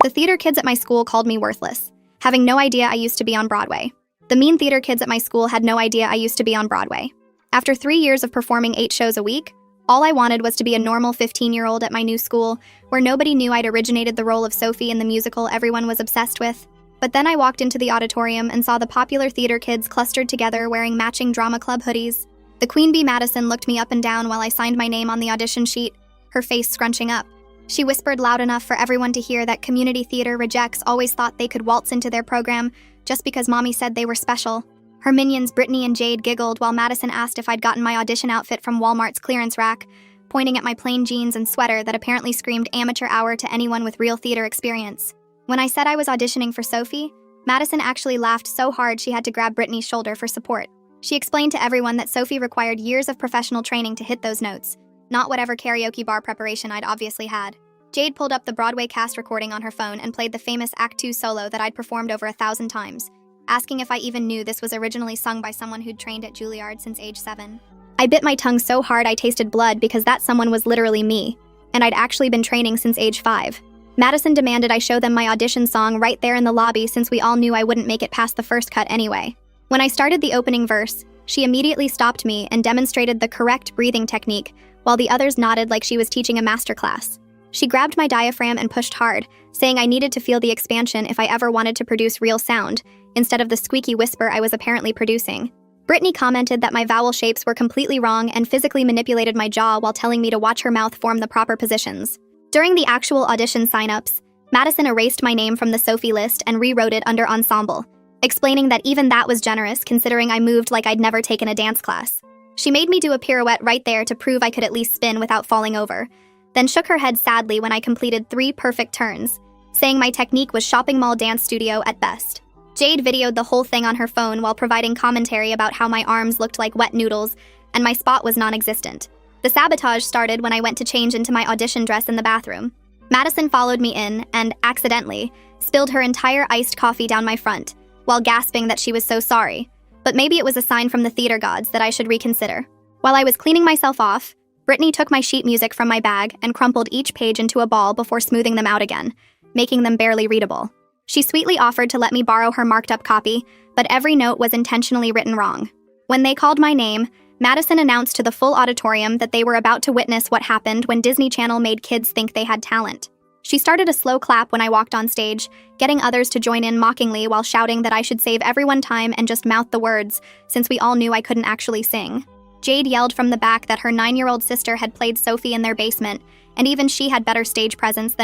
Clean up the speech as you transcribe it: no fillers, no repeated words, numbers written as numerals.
The theater kids at my school called me worthless, having no idea I used to be on Broadway. The mean theater kids at my school had no idea I used to be on Broadway. After 3 years of performing 8 shows a week, all I wanted was to be a normal 15-year-old at my new school, where nobody knew I'd originated the role of Sophie in the musical everyone was obsessed with. But then I walked into the auditorium and saw the popular theater kids clustered together wearing matching drama club hoodies. The Queen Bee Madison looked me up and down while I signed my name on the audition sheet, her face scrunching up. She whispered loud enough for everyone to hear that community theater rejects always thought they could waltz into their program just because mommy said they were special. Her minions Brittany and Jade giggled while Madison asked if I'd gotten my audition outfit from Walmart's clearance rack, pointing at my plain jeans and sweater that apparently screamed amateur hour to anyone with real theater experience. When I said I was auditioning for Sophie, Madison actually laughed so hard she had to grab Brittany's shoulder for support. She explained to everyone that Sophie required years of professional training to hit those notes, not whatever karaoke bar preparation I'd obviously had. Jade pulled up the Broadway cast recording on her phone and played the famous Act 2 solo that I'd performed over 1,000 times, asking if I even knew this was originally sung by someone who'd trained at Juilliard since age 7. I bit my tongue so hard I tasted blood because that someone was literally me, and I'd actually been training since age 5. Madison demanded I show them my audition song right there in the lobby since we all knew I wouldn't make it past the first cut anyway. When I started the opening verse, she immediately stopped me and demonstrated the correct breathing technique, while the others nodded like she was teaching a masterclass. She grabbed my diaphragm and pushed hard, saying I needed to feel the expansion if I ever wanted to produce real sound, instead of the squeaky whisper I was apparently producing. Brittany commented that my vowel shapes were completely wrong and physically manipulated my jaw while telling me to watch her mouth form the proper positions. During the actual audition signups, Madison erased my name from the Sophie list and rewrote it under ensemble, explaining that even that was generous considering I moved like I'd never taken a dance class. She made me do a pirouette right there to prove I could at least spin without falling over, then shook her head sadly when I completed 3 perfect turns, saying my technique was shopping mall dance studio at best. Jade videoed the whole thing on her phone while providing commentary about how my arms looked like wet noodles and my spot was non-existent. The sabotage started when I went to change into my audition dress in the bathroom. Madison followed me in and, accidentally, spilled her entire iced coffee down my front, while gasping that she was so sorry. But maybe it was a sign from the theater gods that I should reconsider. While I was cleaning myself off, Brittany took my sheet music from my bag and crumpled each page into a ball before smoothing them out again, making them barely readable. She sweetly offered to let me borrow her marked-up copy, but every note was intentionally written wrong. When they called my name, Madison announced to the full auditorium that they were about to witness what happened when Disney Channel made kids think they had talent. She started a slow clap when I walked on stage, getting others to join in mockingly while shouting that I should save everyone time and just mouth the words, since we all knew I couldn't actually sing. Jade yelled from the back that her 9-year-old sister had played Sophie in their basement, and even she had better stage presence than